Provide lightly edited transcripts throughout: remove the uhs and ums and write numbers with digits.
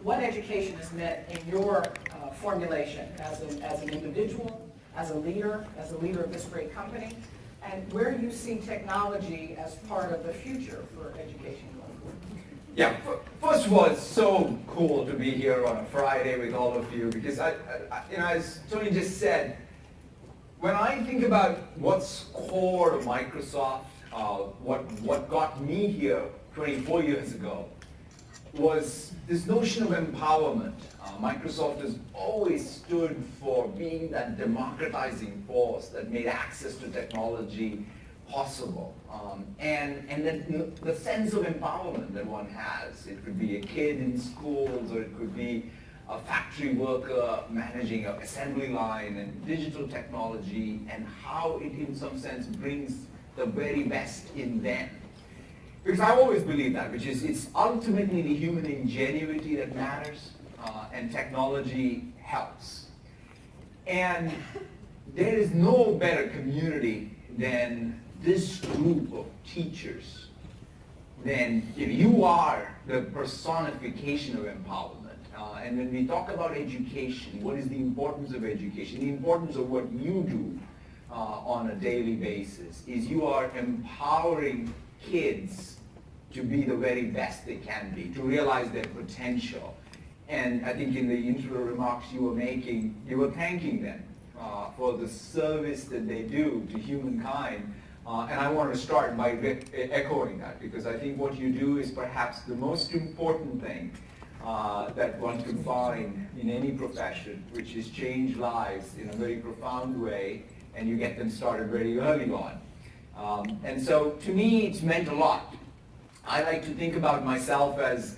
what education has meant in your formulation as an individual, as a leader of this great company, and where you see technology as part of the future for education going forward. Yeah, first of all, it's so cool to be here on a Friday with all of you because as Tony just said, when I think about what's core to Microsoft, what got me here 24 years ago was this notion of empowerment. Microsoft has always stood for being that democratizing force that made access to technology possible. And then the sense of empowerment that one has. It could be a kid in schools, or it could be a factory worker managing an assembly line, and digital technology, and how it in some sense brings the very best in them. Because I always believe that, which is it's ultimately the human ingenuity that matters, and technology helps. And there is no better community than this group of teachers. Then you are the personification of empowerment. And when we talk about education, what is the importance of education? The importance of what you do on a daily basis is you are empowering kids to be the very best they can be, to realize their potential. And I think in the intro remarks you were making, you were thanking them for the service that they do to humankind. And I want to start by echoing that, because I think what you do is perhaps the most important thing that one can find in any profession, which is change lives in a very profound way, and you get them started very early on. And so to me, it's meant a lot. I like to think about myself as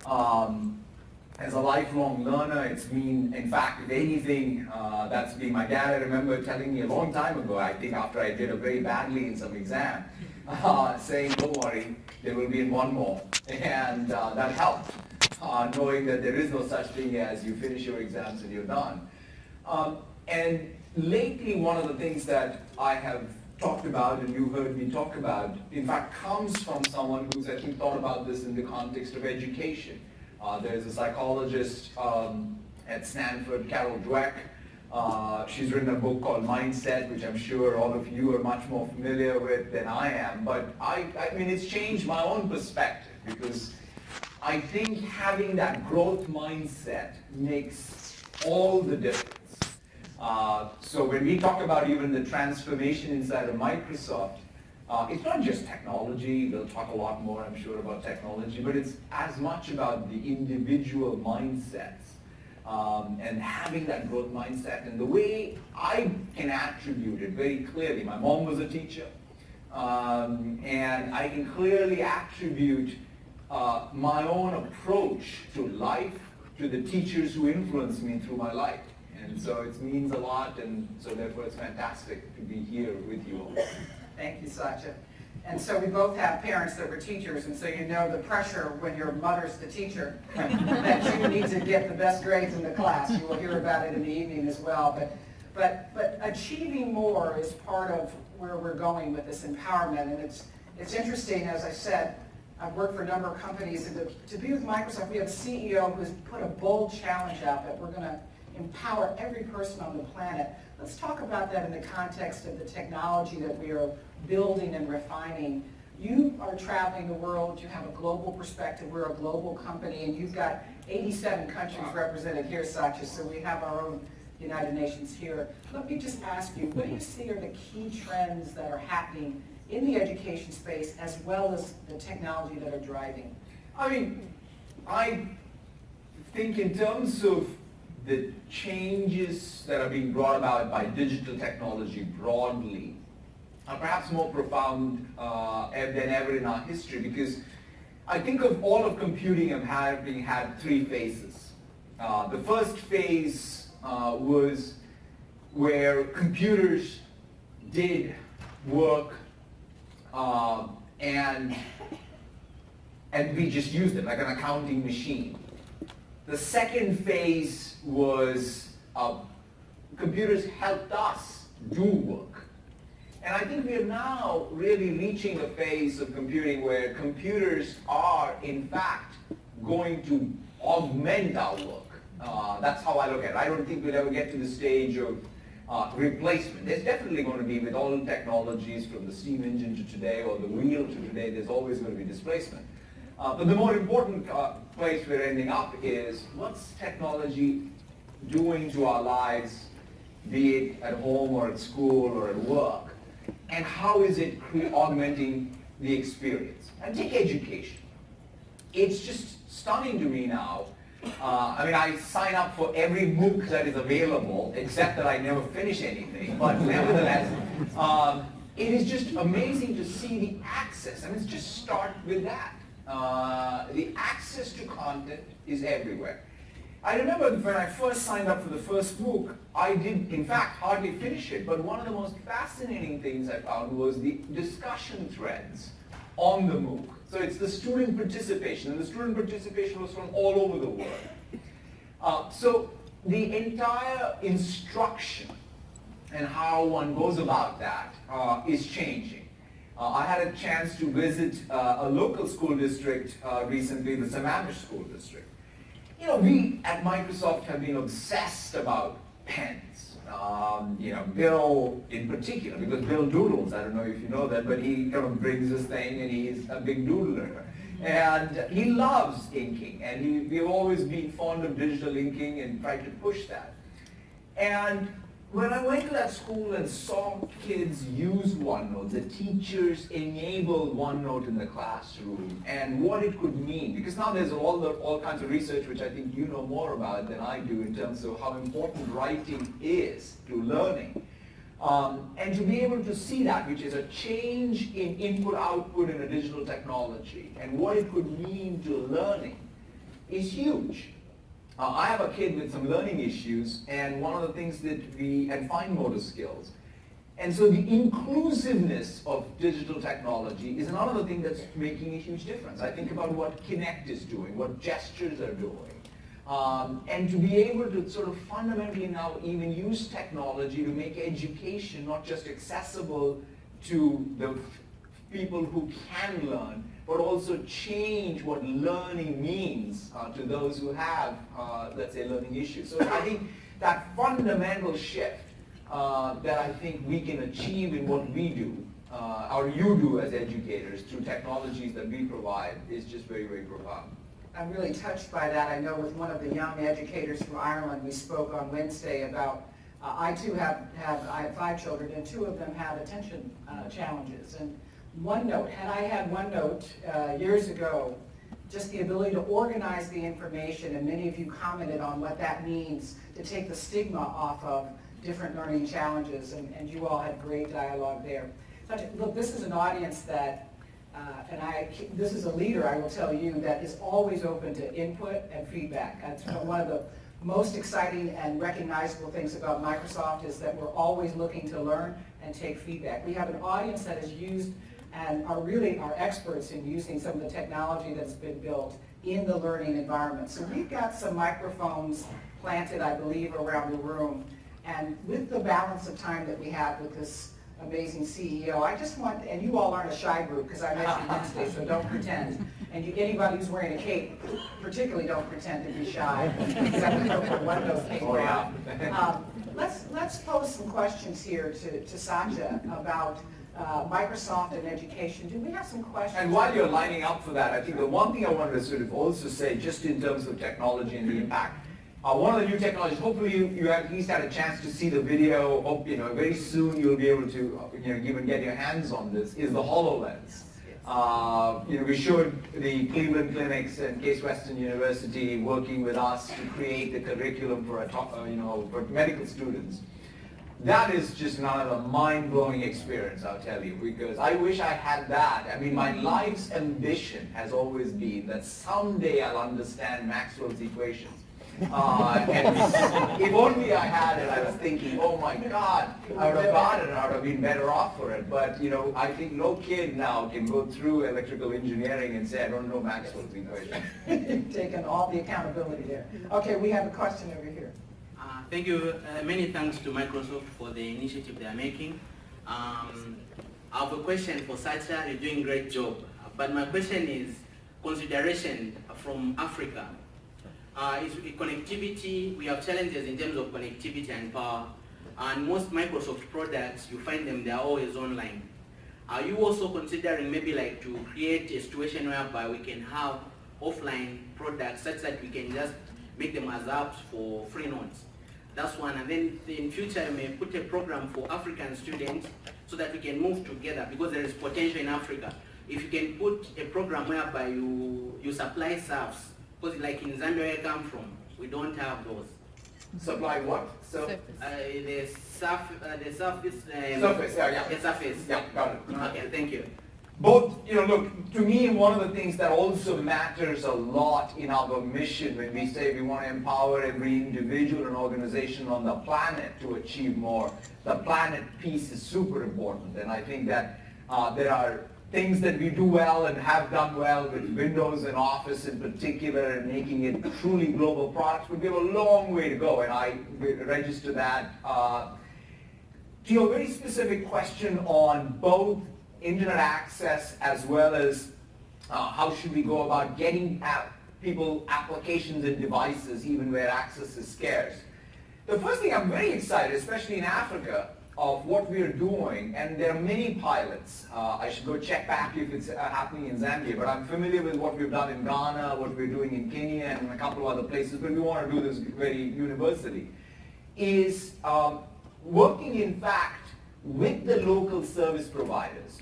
a lifelong learner. It's been, in fact, if anything, that's been my dad. I remember telling me a long time ago, I think after I did very badly in some exam, saying, don't worry, there will be one more. And that helped, knowing that there is no such thing as you finish your exams and you're done. And lately, one of the things that I have talked about, and you heard me talk about, in fact, comes from someone who's actually thought about this in the context of education. There's a psychologist at Stanford, Carol Dweck. She's written a book called Mindset, which I'm sure all of you are much more familiar with than I am. But I mean, it's changed my own perspective, because I think having that growth mindset makes all the difference. So when we talk about even the transformation inside of Microsoft, it's not just technology. We'll talk a lot more, I'm sure, about technology, but it's as much about the individual mindsets and having that growth mindset. And the way I can attribute it very clearly, my mom was a teacher, and I can clearly attribute my own approach to life to the teachers who influenced me through my life. And so it means a lot, and so therefore it's fantastic to be here with you all. Thank you, Satya. And so we both have parents that were teachers, and so you know the pressure when your mother's the teacher that you need to get the best grades in the class. You will hear about it in the evening as well. But achieving more is part of where we're going with this empowerment. And it's interesting, as I said, I've worked for a number of companies, and to be with Microsoft, we have a CEO who's put a bold challenge out that we're going to empower every person on the planet. Let's talk about that in the context of the technology that we are building and refining. You are traveling the world, you have a global perspective, we're a global company, and you've got 87 countries represented here, Satya, so we have our own United Nations here. Let me just ask you, what do you see are the key trends that are happening in the education space, as well as the technology that are driving? I mean, I think in terms of the changes that are being brought about by digital technology broadly are perhaps more profound than ever in our history, because I think of all of computing as having had three phases. The first phase was where computers did work and we just used it like an accounting machine. The second phase was computers helped us do work. And I think we are now really reaching a phase of computing where computers are, in fact, going to augment our work. That's how I look at it. I don't think we'll ever get to the stage of replacement. There's definitely going to be, with all technologies from the steam engine to today or the wheel to today, there's always going to be displacement. But the more important place we're ending up is, what's technology doing to our lives, be it at home or at school or at work, and how is it augmenting the experience? And take education. It's just stunning to me now. I sign up for every MOOC that is available, except that I never finish anything, but nevertheless, it is just amazing to see the access. Let's just start with that. The access to content is everywhere. I remember when I first signed up for the first MOOC, I did, in fact, hardly finish it, but one of the most fascinating things I found was the discussion threads on the MOOC. So it's the student participation, and the student participation was from all over the world. So the entire instruction and how one goes about that is changing. I had a chance to visit a local school district recently, the Sammamish School District. We at Microsoft have been obsessed about pens. Bill in particular, because Bill doodles, I don't know if you know that, but he kind of brings this thing and he's a big doodler. And he loves inking, and we've always been fond of digital inking and tried to push that. And when I went to that school and saw kids use OneNote, the teachers enabled OneNote in the classroom, and what it could mean, because now there's all kinds of research which I think you know more about than I do in terms of how important writing is to learning. And to be able to see that, which is a change in input-output in a digital technology, and what it could mean to learning, is huge. I have a kid with some learning issues, and one of the things and fine motor skills. And so the inclusiveness of digital technology is another thing that's making a huge difference. I think about what Kinect is doing, what gestures are doing. And to be able to sort of fundamentally now even use technology to make education not just accessible to the people who can learn, but also change what learning means to those who have, let's say, learning issues. So I think that fundamental shift that I think we can achieve in what we do, or you do as educators through technologies that we provide, is just very, very profound. I'm really touched by that. I know with one of the young educators from Ireland, we spoke on Wednesday about, I have 5 children, and 2 of them have attention challenges. And OneNote, had I had OneNote years ago, just the ability to organize the information, and many of you commented on what that means to take the stigma off of different learning challenges, and you all had great dialogue there. Look, this is an audience that, this is a leader, I will tell you, that is always open to input and feedback. That's one of the most exciting and recognizable things about Microsoft, is that we're always looking to learn and take feedback. We have an audience that is used and are experts in using some of the technology that's been built in the learning environment. So we've got some microphones planted, I believe, around the room. And with the balance of time that we have with this amazing CEO, I just want, and you all aren't a shy group, because I met you Wednesday, so don't pretend. And anybody who's wearing a cape, particularly don't pretend to be shy, except for one of those came on. Let's pose some questions here to Satya about Microsoft and education. Do we have some questions? And while you're lining up for that, I think the one thing I wanted to sort of also say, just in terms of technology and the impact, one of the new technologies, hopefully you at least had a chance to see the video. Hope very soon you'll be able to even get your hands on this, is the HoloLens. We showed the Cleveland Clinics and Case Western University working with us to create the curriculum for for medical students. That is just another mind-blowing experience, I'll tell you, because I wish I had that. I mean, my life's ambition has always been that someday I'll understand Maxwell's equations. And if only I had it, I was thinking, oh my God, I would have got it and I would have been better off for it. But I think no kid now can go through electrical engineering and say, I don't know Maxwell's equation. You've taken all the accountability there. Okay, we have a question over here. Thank you. Many thanks to Microsoft for the initiative they are making. I have a question for Satya. You're doing a great job. But my question is, consideration from Africa. is connectivity. We have challenges in terms of connectivity and power. And most Microsoft products, you find them, they are always online. Are you also considering maybe like to create a situation whereby we can have offline products such that we can just make them as apps for free notes? That's one. And then in future, you may put a program for African students so that we can move together, because there is potential in Africa. If you can put a program whereby you supply SAFs, because like in Zambia where I come from, we don't have those. Supply what? So, The surface. surface, yeah. The surface. Yeah, got it. Okay, thank you. Both, look, to me, one of the things that also matters a lot in our mission when we say we want to empower every individual and organization on the planet to achieve more, the planet piece is super important. And I think that there are things that we do well and have done well with Windows and Office in particular and making it truly global products, but we have a long way to go, and I register that. To your very specific question on both internet access as well as how should we go about getting people applications and devices even where access is scarce. The first thing I'm very excited, especially in Africa, of what we are doing, and there are many pilots. I should go check back if it's happening in Zambia, but I'm familiar with what we've done in Ghana, what we're doing in Kenya, and a couple of other places, but we want to do this very universally, is working in fact with the local service providers.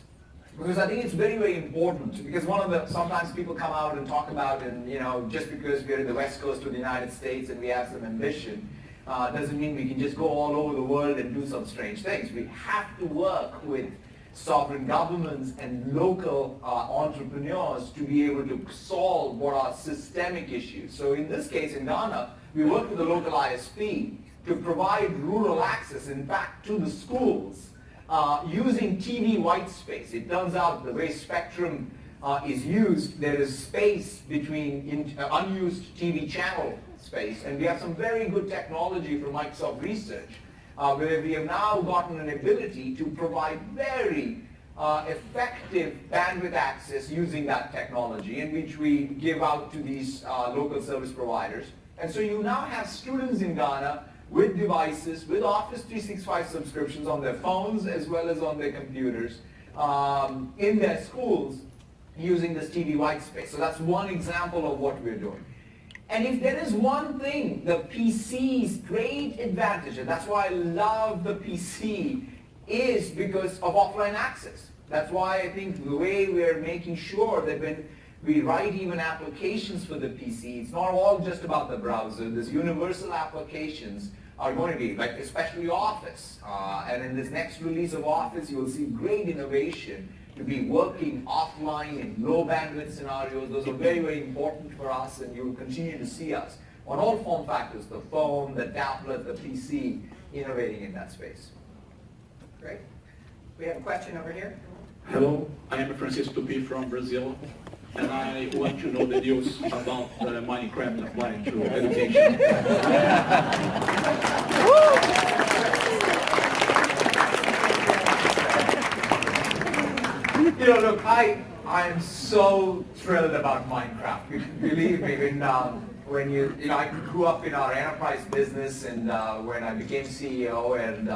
Because I think it's very, very important, because sometimes people come out and talk about, and just because we're in the West Coast of the United States and we have some ambition, doesn't mean we can just go all over the world and do some strange things. We have to work with sovereign governments and local entrepreneurs to be able to solve what are systemic issues. So in this case, in Ghana, we work with the local ISP to provide rural access, in fact, to the schools using TV white space. It turns out the way spectrum is used, there is space between unused TV channel space, and we have some very good technology from Microsoft Research where we have now gotten an ability to provide very effective bandwidth access using that technology, in which we give out to these local service providers. And so you now have students in Ghana with devices, with Office 365 subscriptions on their phones as well as on their computers in their schools using this TV white space. So that's one example of what we're doing. And if there is one thing, the PC's great advantage, and that's why I love the PC, is because of offline access. That's why I think the way we're making sure that when we write even applications for the PC, it's not all just about the browser. These universal applications are going to be, like especially Office. And in this next release of Office, you will see great innovation to be working offline in low bandwidth scenarios. Those are very, very important for us, and you will continue to see us on all form factors, the phone, the tablet, the PC, innovating in that space. Great. We have a question over here. Hello, I am Francisco P. from Brazil, and I want to know the news about Minecraft applying to education. Look, I am so thrilled about Minecraft. Believe me, when I grew up in our enterprise business, and when I became CEO, and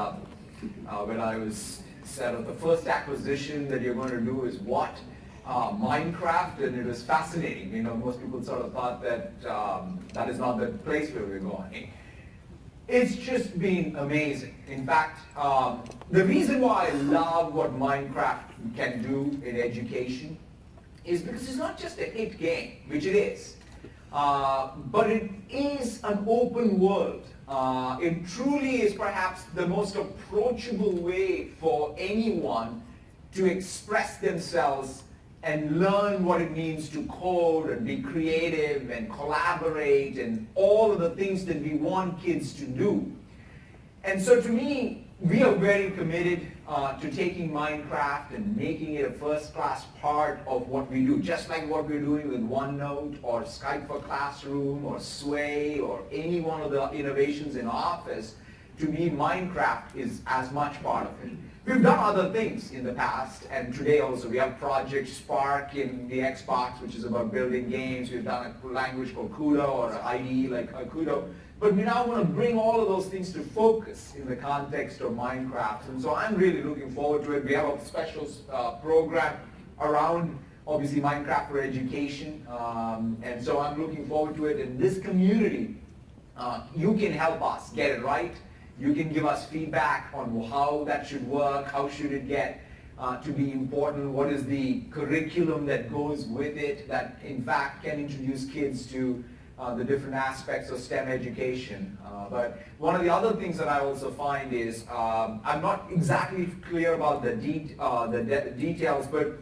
when I was said, the first acquisition that you're going to do is what? Minecraft, and it was fascinating. Most people sort of thought that that is not the place where we're going. It's just been amazing. In fact, the reason why I love what Minecraft can do in education is because it's not just a hit game, which it is, but it is an open world. It truly is perhaps the most approachable way for anyone to express themselves and learn what it means to code and be creative and collaborate and all of the things that we want kids to do. And so to me, we are very committed to taking Minecraft and making it a first-class part of what we do, just like what we're doing with OneNote or Skype for Classroom or Sway or any one of the innovations in Office. To me, Minecraft is as much part of it. We've done other things in the past, and today also we have Project Spark in the Xbox, which is about building games. We've done a language called Kudo, or an IDE like Kudo. But we now want to bring all of those things to focus in the context of Minecraft. And so I'm really looking forward to it. We have a special program around, obviously, Minecraft for education. And so I'm looking forward to it. In this community, you can help us get it right. You can give us feedback on how that should work, how should it get to be important, what is the curriculum that goes with it that in fact can introduce kids to the different aspects of STEM education. But one of the other things that I also find is, I'm not exactly clear about the details, but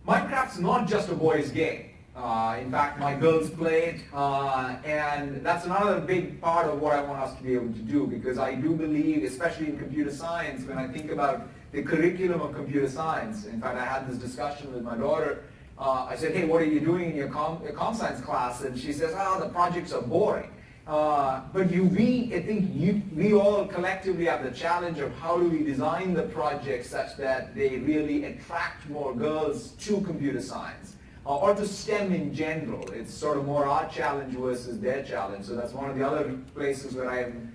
Minecraft's not just a boys' game. In fact, my girls play it, and that's another big part of what I want us to be able to do, because I do believe, especially in computer science, when I think about the curriculum of computer science, in fact, I had this discussion with my daughter. I said, hey, what are you doing in your comp science class? And she says, oh, the projects are boring. But I think we all collectively have the challenge of how do we design the projects such that they really attract more girls to computer science. Or to STEM in general. It's sort of more our challenge versus their challenge. So that's one of the other places where I am,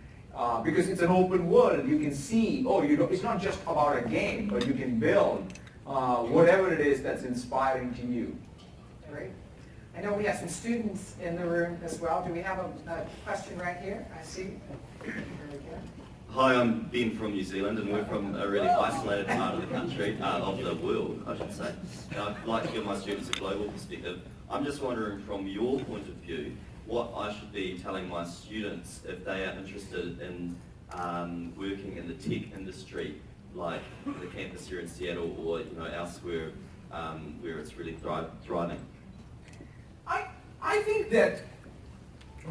because it's an open world, you can see, it's not just about a game, but you can build whatever it is that's inspiring to you. Great. I know we have some students in the room as well. Do we have a question right here? I see. There we go. Hi, I'm Ben from New Zealand, and we're from a really isolated part of the country, of the world, I should say. And I'd like to give my students a global perspective. I'm just wondering, from your point of view, what I should be telling my students if they are interested in working in the tech industry, like the campus here in Seattle or elsewhere where it's really thriving. I think that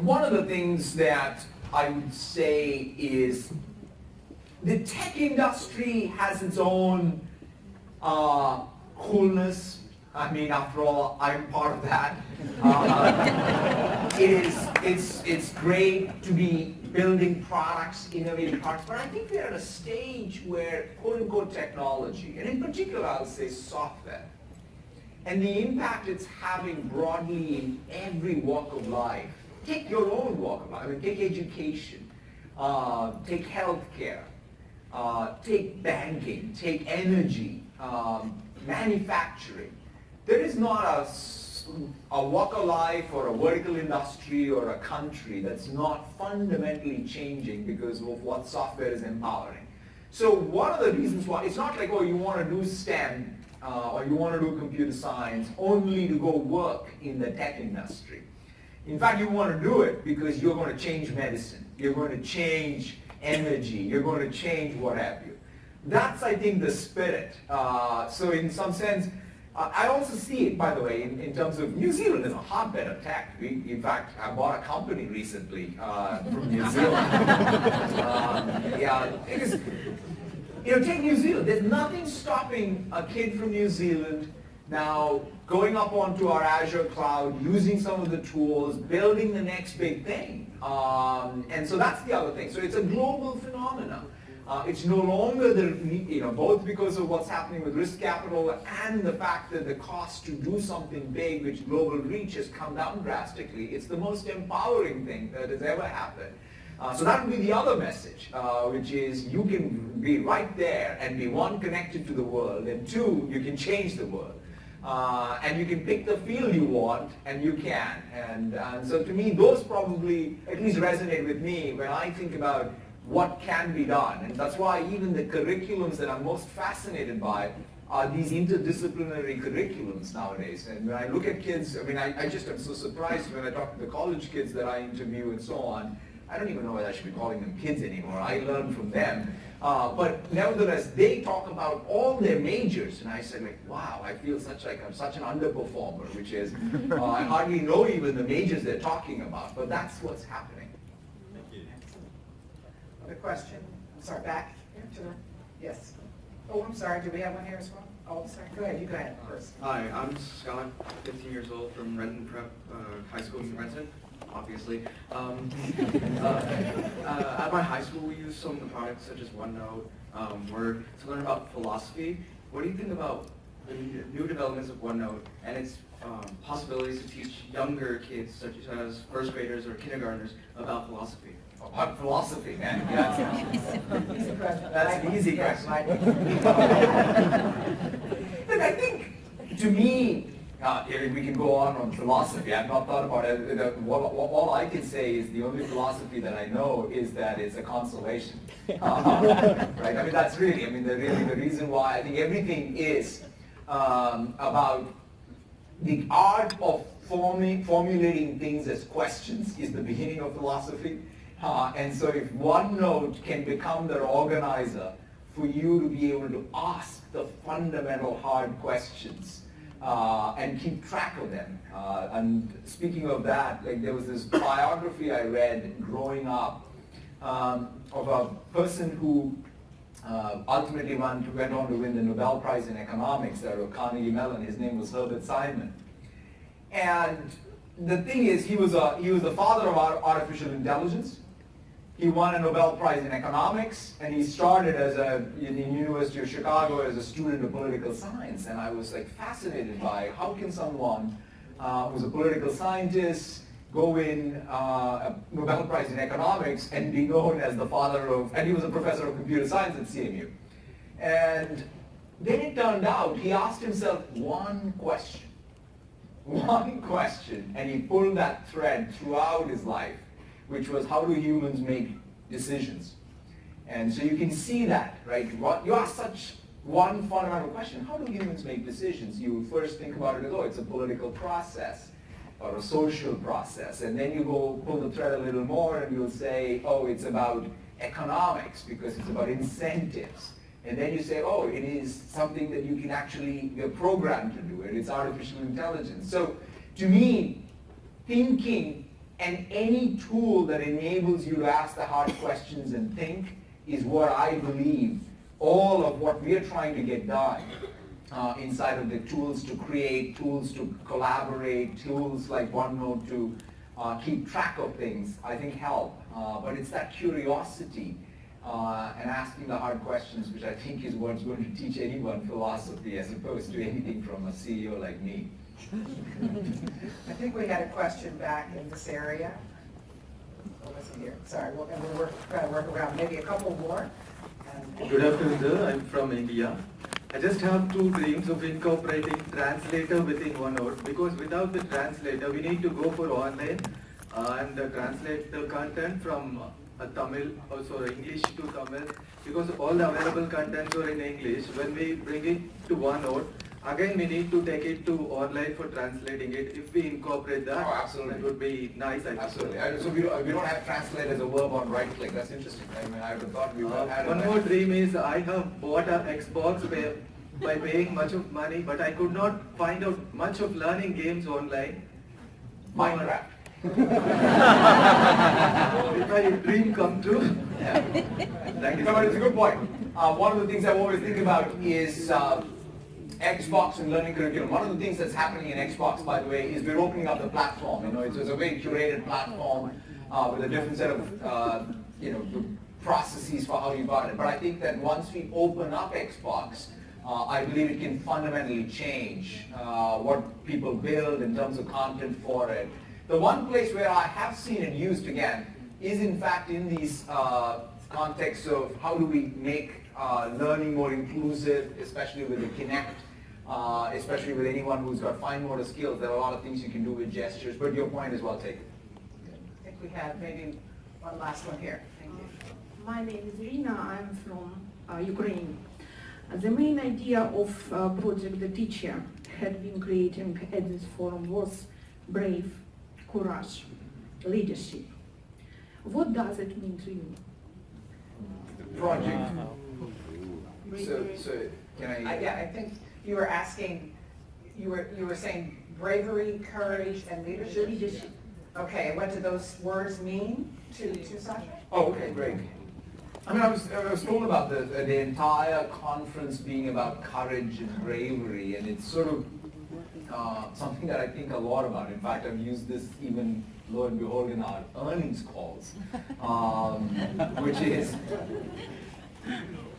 one of the things that I would say is the tech industry has its own coolness. I mean, after all, I'm part of that. It's great to be building products, innovating products, but I think we're at a stage where quote-unquote technology, and in particular I'll say software, and the impact it's having broadly in every walk of life. Take your own walk of life. I mean, take education, take healthcare, take banking, take energy, manufacturing. There is not a walk of life or a vertical industry or a country that's not fundamentally changing because of what software is empowering. So one of the reasons why, it's not like, oh, you want to do STEM or you want to do computer science only to go work in the tech industry. In fact, you want to do it because you're going to change medicine, you're going to change energy, you're going to change what have you. That's, I think, the spirit. So in some sense, I also see it, by the way, in terms of New Zealand is a hotbed of tech. In fact, I bought a company recently from New Zealand. Because, take New Zealand. There's nothing stopping a kid from New Zealand now going up onto our Azure cloud, using some of the tools, building the next big thing. And so that's the other thing. So it's a global phenomenon. It's no longer both because of what's happening with risk capital and the fact that the cost to do something big, which global reach, has come down drastically. It's the most empowering thing that has ever happened. So that would be the other message, which is you can be right there and be, one, connected to the world, and two, you can change the world. And you can pick the field you want, and you can. And so to me, those probably at least resonate with me when I think about what can be done. And that's why even the curriculums that I'm most fascinated by are these interdisciplinary curriculums nowadays. And when I look at kids, I mean, I just am so surprised when I talk to the college kids that I interview and so on. I don't even know whether I should be calling them kids anymore. I learn from them. But nevertheless, they talk about all their majors, and I said, like, wow, I feel I'm such an underperformer, which is, I hardly know even the majors they're talking about, but that's what's happening. Thank you. Other question? I'm sorry, back here to the, yes. Oh, I'm sorry, do we have one here as well? Oh, sorry, go ahead, you go ahead first. Hi, I'm Scott, 15 years old from Redmond Prep High School in Renton, obviously. At my high school, we use some of the products such as OneNote we're to learn about philosophy. What do you think about the new developments of OneNote and its possibilities to teach younger kids, such as first graders or kindergartners, about philosophy? About philosophy, man. That's an easy question. Look, I think, to me, we can go on philosophy. I've not thought about it. All I can say is the only philosophy that I know is that it's a consolation. Right? I mean, that's really, the reason why I think everything is about the art of formulating things as questions is the beginning of philosophy. And so if OneNote can become the organizer for you to be able to ask the fundamental hard questions and keep track of them. And speaking of that, like there was this biography I read growing up of a person who ultimately went on to win the Nobel Prize in Economics out of Carnegie Mellon. His name was Herbert Simon. And the thing is, he was the father of artificial intelligence. He won a Nobel Prize in economics, and he started in the University of Chicago as a student of political science. And I was like fascinated by how can someone who's a political scientist go win a Nobel Prize in economics and be known as the father of, and he was a professor of computer science at CMU. And then it turned out he asked himself one question, and he pulled that thread throughout his life, which was how do humans make decisions? And so you can see that, right? You ask such one fundamental question, how do humans make decisions? You first think about it as, oh, it's a political process or a social process. And then you go pull the thread a little more and you'll say, oh, it's about economics because it's about incentives. And then you say, oh, it is something that you can actually, you're programmed to do it. It's artificial intelligence. So to me, thinking and any tool that enables you to ask the hard questions and think is what I believe all of what we're trying to get done inside of the tools to create, tools to collaborate, tools like OneNote to keep track of things, I think help. But it's that curiosity and asking the hard questions, which I think is what's going to teach anyone philosophy as opposed to anything from a CEO like me. I think we had a question back in this area. Oh, listen here. Sorry, we'll try to work around maybe a couple more. Good afternoon, sir. I'm from India. I just have two dreams of incorporating translator within OneNote, because without the translator, we need to go for online and translate the content from Tamil, also English to Tamil, because all the available contents are in English. When we bring it to OneNote, again we need to take it to online for translating it. If we incorporate that, absolutely. That would be nice. Absolutely. So we don't have translate as a verb on right click. That's interesting. I mean, I would have thought we would have had one more dream is I have bought an Xbox by paying much of money, but I could not find out much of learning games online. Minecraft. If my dream come true. Yeah. Thank you. No, but it's a good point. One of the things I always think about is Xbox and learning curriculum. One of the things that's happening in Xbox, by the way, is we're opening up the platform. You know, it's a very curated platform with a different set of processes for how you got it. But I think that once we open up Xbox, I believe it can fundamentally change what people build in terms of content for it. The one place where I have seen it used again is in fact in these contexts of how do we make learning more inclusive, especially with the Kinect, especially with anyone who's got fine motor skills. There are a lot of things you can do with gestures, but your point is well taken. I think we have maybe one last one here. Thank you. My name is Irina. I'm from Ukraine. The main idea of Project The Teacher had been creating at this forum was brave, courage, leadership. What does it mean to you? The project. So can I? Yeah, I think you were asking, you were saying bravery, courage, and leadership? Leadership. Okay, and what do those words mean to Satya? Oh, okay, great. I mean, I was told about the entire conference being about courage and bravery, and it's sort of something that I think a lot about. In fact, I've used this even, lo and behold, in our earnings calls, which is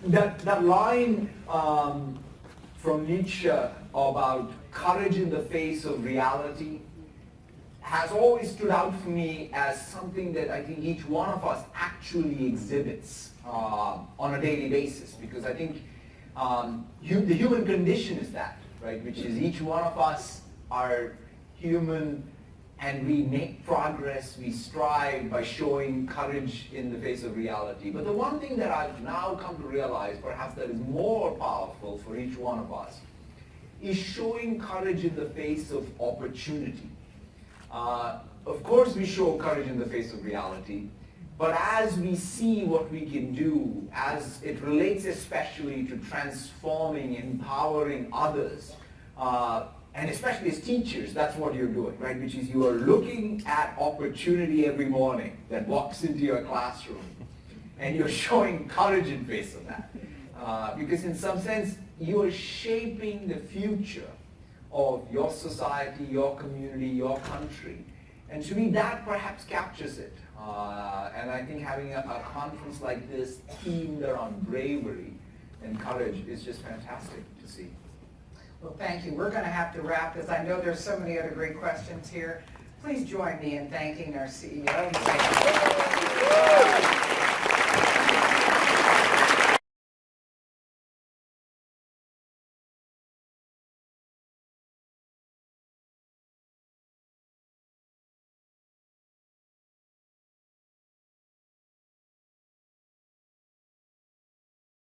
that line from Nietzsche about courage in the face of reality has always stood out for me as something that I think each one of us actually exhibits on a daily basis, because I think the human condition is that, right? Which is each one of us are human, and we make progress, we strive by showing courage in the face of reality. But the one thing that I've now come to realize, perhaps that is more powerful for each one of us, is showing courage in the face of opportunity. Of course we show courage in the face of reality, but as we see what we can do, as it relates especially to transforming, empowering others, and especially as teachers, that's what you're doing, right? Which is you are looking at opportunity every morning that walks into your classroom, and you're showing courage in face of that. Because in some sense, you are shaping the future of your society, your community, your country. And to me, that perhaps captures it. And I think having a conference like this themed around bravery and courage is just fantastic to see. Well, thank you. We're going to have to wrap this. I know there's so many other great questions here. Please join me in thanking our CEO.